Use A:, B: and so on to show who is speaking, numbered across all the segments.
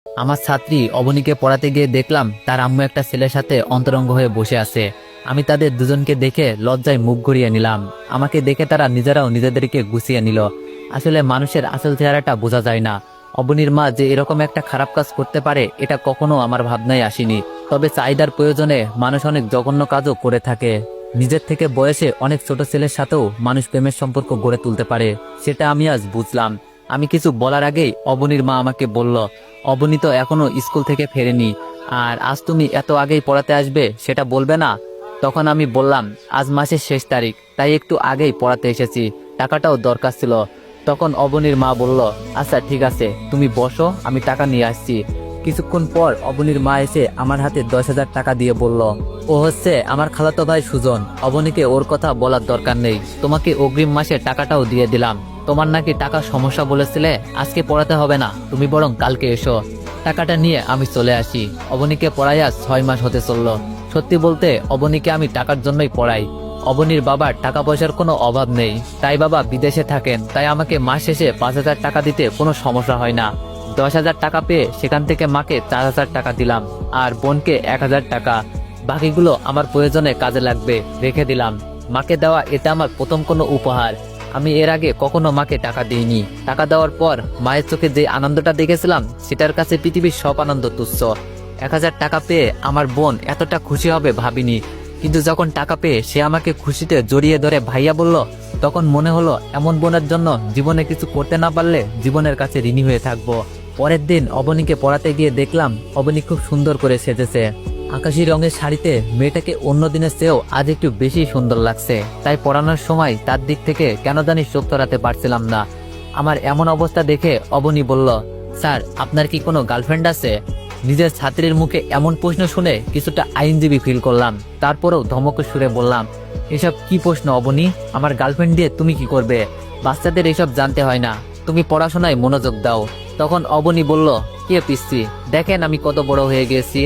A: আমার ছাত্রী অবনীকে পড়াতে গিয়ে দেখলাম তার আম্মু একটা ছেলের সাথে অন্তরঙ্গ হয়ে বসে আছে। আমি তাদের দুজনকে দেখে লজ্জায় মুখ ঘুরিয়ে নিলাম। আমাকে দেখে তারা নিজেরাও নিজেদেরকে গুছিয়ে নিল। আসলে মানুষের আসল চেহারাটা বোঝা যায় না। অবনীর মা যে এরকম একটা খারাপ কাজ করতে পারে এটা কখনো আমার ভাবনায় আসেনি। তবে চাহিদার প্রয়োজনে মানুষ অনেক জঘন্য কাজও করে থাকে। নিজের থেকে বয়সে অনেক ছোট ছেলের সাথেও মানুষ প্রেমের সম্পর্ক গড়ে তুলতে পারে, সেটা আমি আজ বুঝলাম। আমি কিছু বলার আগেই অবনীর মা আমাকে বলল, অবনী তো এখনো স্কুল থেকে ফেরেনি, আর আজ তুমি এত আগেই পড়াতে আসবে সেটা বলবে না? তখন আমি বললাম, আজ মাসের শেষ তারিখ, তাই একটু আগেই পড়াতে এসেছি, টাকাটাও দরকার ছিল। তখন অবনীর মা বলল, আচ্ছা ঠিক আছে, তুমি বসো, আমি টাকা নিয়ে আসছি। কিছুক্ষণ পর অবনীর মা এসে আমার হাতে 10,000 টাকা দিয়ে বলল, ও হচ্ছে আমার খালাতো ভাই সুজন, অবনীকে ওর কথা বলার দরকার নেই, তোমাকে অগ্রিম মাসে টাকাটাও দিয়ে দিলাম। তোমার নাকি টাকার সমস্যা বলেছিলে, আজকে পড়াতে হবে না, তুমি বরং কালকে এসো। টাকাটা নিয়ে আমি চলে আসি। অবনীকে পড়াইয়া 6 মাস হতে চলল। সত্যি বলতে অবনীকে আমি টাকার জন্যই পড়াই। অবনীর বাবার টাকা পয়সার কোনো অভাব নেই, তাই বাবা বিদেশে থাকেন, তাই আমাকে মাস শেষে 5,000 টাকা দিতে কোনো সমস্যা হয় না। 10,000 টাকা পেয়ে সেখান থেকে মাকে 4,000 টাকা দিলাম, আর বোনকে 1,000 টাকা। বাকিগুলো আমার প্রয়োজনে কাজে লাগবে, রেখে দিলাম। মাকে দেওয়া এটা আমার প্রথম কোনো উপহার। আমি এর আগে কখনো মাকে টাকা দিইনি। টাকা দেওয়ার পর মায়ের চোখে যে আনন্দটা দেখেছিলাম সেটার কাছে পৃথিবীর সব আনন্দ তুচ্ছ। 1,000 টাকা পেয়ে আমার বোন এতটা খুশি হবে ভাবিনি। কিন্তু যখন টাকা পেয়ে সে আমাকে খুশিতে জড়িয়ে ধরে ভাইয়া বলল, তখন মনে হলো এমন বোনের জন্য জীবনে কিছু করতে না পারলে জীবনের কাছে ঋণী হয়ে থাকবো। পরের দিন অবনীকে পড়াতে গিয়ে দেখলাম অবনী খুব সুন্দর করে সেজেছে। আকাশি রঙের শাড়িতে মেয়েটাকে অন্য দিনের চেয়েও আজ একটু বেশি সুন্দর লাগছে। তাই পড়ানোর সময় তার দিক থেকে কেন জানি চোখ সরাতে পারছিলাম না। আমার এমন অবস্থা দেখে অবনী বলল, স্যার আপনার কি কোনো গার্লফ্রেন্ড আছে? নিজের ছাত্রীর মুখে এমন প্রশ্ন শুনে কিছুটা আইনজীবী ফিল করলাম। তারপরেও ধমকে সুরে বললাম, এসব কি প্রশ্ন অবনী? আমার গার্লফ্রেন্ড দিয়ে তুমি কি করবে? বাচ্চাদের এসব জানতে হয় না, তুমি পড়াশোনায় মনোযোগ দাও। তখন অবনী বলল, কে পিসি, দেখেন আমি কত বড় হয়ে গেছি,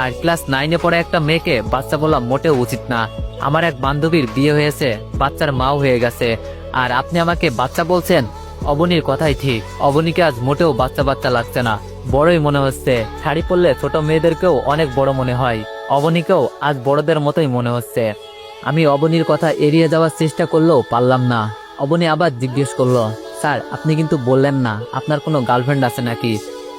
A: আর ক্লাস 9-এ পড়া একটা মেয়েকে বাচ্চা বলা মোটেও উচিত না। আমার এক বান্ধবীর বিয়ে হয়েছে, বাচ্চার মাও হয়ে গেছে, আর আপনি আমাকে বাচ্চা বলছেন? অবনীর কথাই ঠিক, অবনীকে আজ মোটেও বাচ্চা বাচ্চা লাগছে না, বড়ই মনে হচ্ছে। শাড়ি পরলে ছোট মেয়েদেরকেও অনেক বড় মনে হয়, অবনীকেও আজ বড়দের মতোই মনে হচ্ছে। আমি অবনীর কথা এড়িয়ে যাওয়ার চেষ্টা করলেও পারলাম না। অবনী আবার জিজ্ঞেস করলো, স্যার আপনি কিন্তু বললেন না আপনার কোনো গার্লফ্রেন্ড আছে নাকি?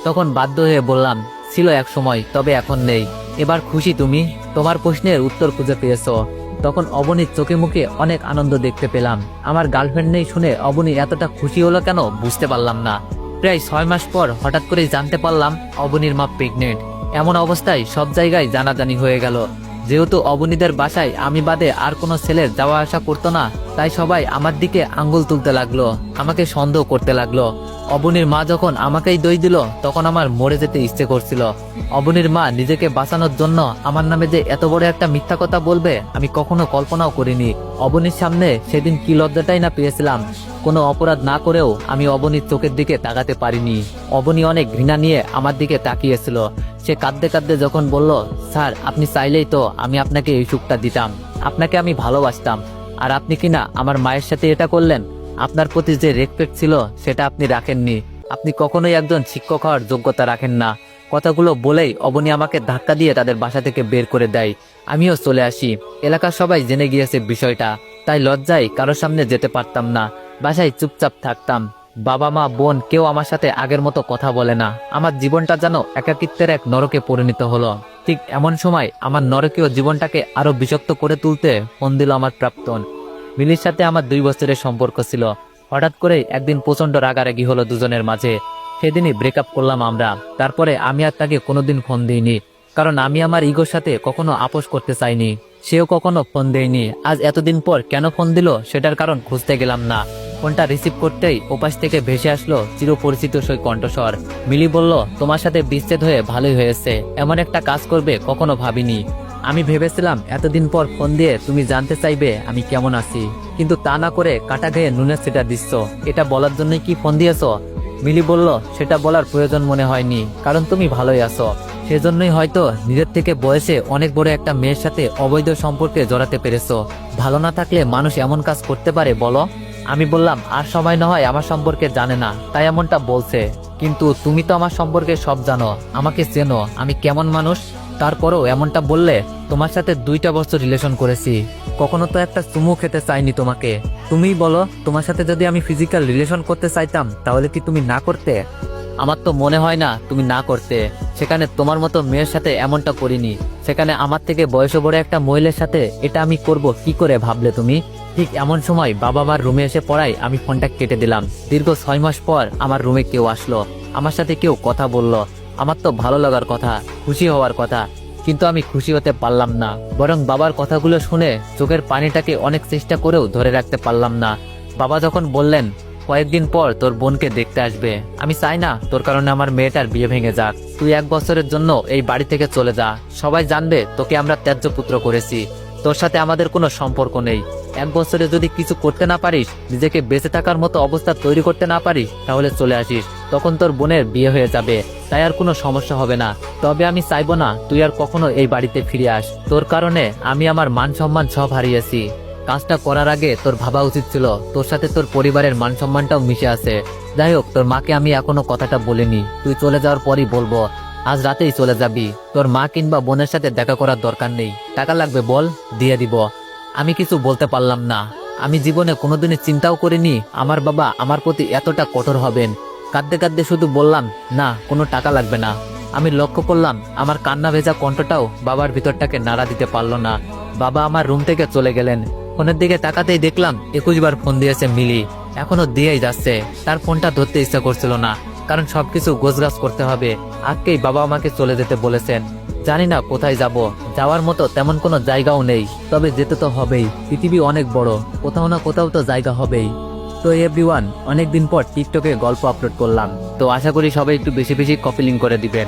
A: তখন বাধ্য হয়ে বললাম, ছিল এক সময়, তবে এখন নেই। এবার খুশি তুমি? তোমার প্রশ্নের উত্তর খুঁজে পেয়েছো। তখন অবনীর চোখে মুখে অনেক আনন্দ দেখতে পেলাম। আমার গার্লফ্রেন্ড নেই শুনে অবনী এতটা খুশি হলো কেন বুঝতে পারলাম না। প্রায় 6 মাস পর হঠাৎ করেই জানতে পারলাম অবনীর মা প্রেগনেন্ট। এমন অবস্থায় সব জায়গায় জানাজানি হয়ে গেল। যেহেতু অবনীদের বাসায় আমি বাদে আর কোনো ছেলের যাওয়া আসা করতো না, তাই সবাই আমার দিকে আঙ্গুল তুলতে লাগলো, আমাকে সন্দেহ করতে লাগলো। অবনীর মা যখন আমাকেই দই দিল তখন আমার মরে যেতে ইচ্ছে করছিল। অবনীর মা নিজেকে বাঁচানোর জন্য আমার নামে যে এত বড় একটা মিথ্যা কথা বলবে আমি কখনো কল্পনাও করিনি। অবনীর সামনে সেদিন কি লজ্জাটাই না পেয়েছিলাম। কোনো অপরাধ না করেও আমি অবনীর চোখের দিকে তাকাতে পারিনি। অবনী অনেক ঘৃণা নিয়ে আমার দিকে তাকিয়েছিল। সে কাঁদতে কাঁদতে যখন বলল, স্যার আপনি চাইলেই তো আমি আপনাকে এই সুখটা দিতাম, আপনাকে আমি ভালোবাসতাম, আর আপনি কিনা আমার মায়ের সাথে এটা করলেন। আপনার প্রতি যে রেসপেক্ট ছিল সেটা আপনি রাখেননি। আপনি কখনোই একজন শিক্ষক হওয়ার যোগ্যতা রাখেন না। কথাগুলো বলেই অবনী আমাকে ধাক্কা দিয়ে তাদের বাসা থেকে বের করে দেয়। আমিও চলে আসি। এলাকার সবাই জেনে গিয়েছে বিষয়টা, তাই লজ্জায় কারোর সামনে যেতে পারতাম না। বাসায় চুপচাপ থাকতাম। বাবা মা বোন কেউ আমার সাথে আগের মতো কথা বলে না। আমার জীবনটা যেন একাকিত্বের এক নরকে পরিণত হলো। ঠিক এমন সময় আমার নরকীয় জীবনটাকে আরো বিষাক্ত করে তুলতে ফোন দিল আমার প্রাক্তন। মিলির সাথে আমার 2 বছরের সম্পর্ক ছিল। হঠাৎ করে একদিন প্রচন্ড রাগারাগি হলো দুজনের মাঝে। সেদিনই ব্রেকআপ করলাম আমরা। তারপরে আমি আর তাকে কোনোদিন ফোন দিইনি, কারণ আমি আমার ইগোর সাথে কখনো আপোষ করতে চাইনি। সেও কখনো ফোন দেয়নি। আজ এতদিন পর কেন ফোন দিল সেটার কারণ খুঁজতে গেলাম না। ফোনটা রিসিভ করতেই ওপাশ থেকে ভেসে আসলো চিরপরিচিত সেই কণ্ঠস্বর। মিলি বলল, তোমার সাথে বিচ্ছেদ হয়ে ভালোই হয়েছে, এমন একটা কাজ করবে কখনো ভাবিনি। আমি ভেবেছিলাম এতদিন পর ফোন দিয়ে তুমি জানতে চাইবে আমি কেমন আছি, কিন্তু তা না করে কাটা ঘেয়ে নুনের সেটা দিচ্ছ। এটা বলার জন্যই কি ফোন দিয়েছো? মিলি বলল, সেটা বলার প্রয়োজন মনে হয়নি, কারণ তুমি ভালোই আছো। সেজন্যই হয়তো নিজের থেকে বয়সে অনেক বড় একটা মেয়ের সাথে অবৈধ সম্পর্কে জড়াতে পেরেছো। ভালো না থাকলে মানুষ এমন কাজ করতে পারে বলো? আমি বললাম, আর সময় না হয় আমার সম্পর্কে জানে না, তাই এমনটা বলছে, কিন্তু তুমি তো আমার সম্পর্কে সব জানো, আমাকে চেনো আমি কেমন মানুষ। তারপরও এমনটা বললে? তোমার সাথে 2টা বছর রিলেশন করেছি, কখনো তো একটা চুমু খেতে চাইনি তোমাকে। তুমিই বলো, তোমার সাথে যদি আমি ফিজিক্যাল রিলেশন করতে চাইতাম তাহলে কি তুমি না করতে? আমার তো মনে হয় না তুমি না করতে। সেখানে তোমার মতো মেয়ের সাথে এমনটা করিনি, সেখানে আমার থেকে বয়সে বড় একটা মহিলার সাথে এটা আমি করব কি করে ভাবলে তুমি? ঠিক এমন সময় বাবা মার রুমে এসে পড়ায় আমি ফোনটা কেটে দিলাম। দীর্ঘ 6 মাস পর আমার রুমে কেউ আসলো, আমার সাথে কেউ কথা বলল। আমার তো ভালো লাগার কথা, খুশি হওয়ার কথা, কিন্তু আমি খুশি হতে পারলাম না। বরং বাবার কথাগুলো শুনে চোখের পানিটাকে অনেক চেষ্টা করেও ধরে রাখতে পারলাম না। বাবা যখন বললেন কয়েকদিন পর তোর বোনকে দেখতে আসবে, আমি চাই না তোর কারণে আমার মেয়েটার বিয়ে ভেঙে যাক। তুই 1 বছরের জন্য এই বাড়ি থেকে চলে যা, সবাই জানবে তোকে আমরা ত্যায্য পুত্র করেছি, তোর সাথে আমাদের কোনো সম্পর্ক নেই। 1 বছরে যদি কিছু করতে না পারিস, নিজেকে বেঁচে থাকার মতো অবস্থা তৈরি করতে না পারিস, তাহলে চলে আসিস, তখন তোর বোনের বিয়ে হয়ে যাবে, তাই আর কোনো সমস্যা হবে না। তবে আমি চাইবো না তুই আর কখনো এই বাড়িতে ফিরে আস, তোর কারণে আমি আমার মান সম্মান সব হারিয়েছি। কাজটা করার আগে তোর ভাবা উচিত ছিল তোর সাথে তোর পরিবারের মান সম্মানটাও মিশে আছে। যাই হোক, তোর মাকে আমি এখনো কথাটা বলিনি, তুই চলে যাওয়ার পরই বলবো। আজ রাতেই চলে যাবি, তোর মা কিংবা বোনের সাথে দেখা করার দরকার নেই। টাকা লাগবে বল, দিয়ে দিব। আমি কিছু বলতে পারলাম না। আমি জীবনে কোনোদিনই চিন্তাও করিনি আমার বাবা আমার প্রতি এতটা কঠোর হবেন। কাঁদতে কাঁদতে শুধু বললাম না, কোনো টাকা লাগবে না। আমি লক্ষ্য করলাম আমার কান্না ভেজা কণ্ঠটাও বাবার ভিতরটাকে নাড়া দিতে পারলো না। বাবা আমার রুম থেকে চলে গেলেন। ফোনের দিকে তাকাতেই দেখলাম 21 বার ফোন দিয়েছে মিলি, এখনো দিয়েই যাচ্ছে। তার ফোনটা ধরতে ইচ্ছা করছিল না, কারণ সবকিছু গোছগাছ করতে হবে। আজকেই বাবা আমাকে চলে যেতে বলেছেন। জানি না কোথায় যাব, যাওয়ার মতো তেমন কোনো জায়গাও নেই, তবে যেতে তো হবেই। পৃথিবী অনেক বড়, কোথাও না কোথাও তো জায়গা হবেই। তো এভরিওয়ান, অনেকদিন পর টিকটকে গল্প আপলোড করলাম, তো আশা করি সবাই একটু বেশি বেশি কপি লিঙ্ক করে দিবেন।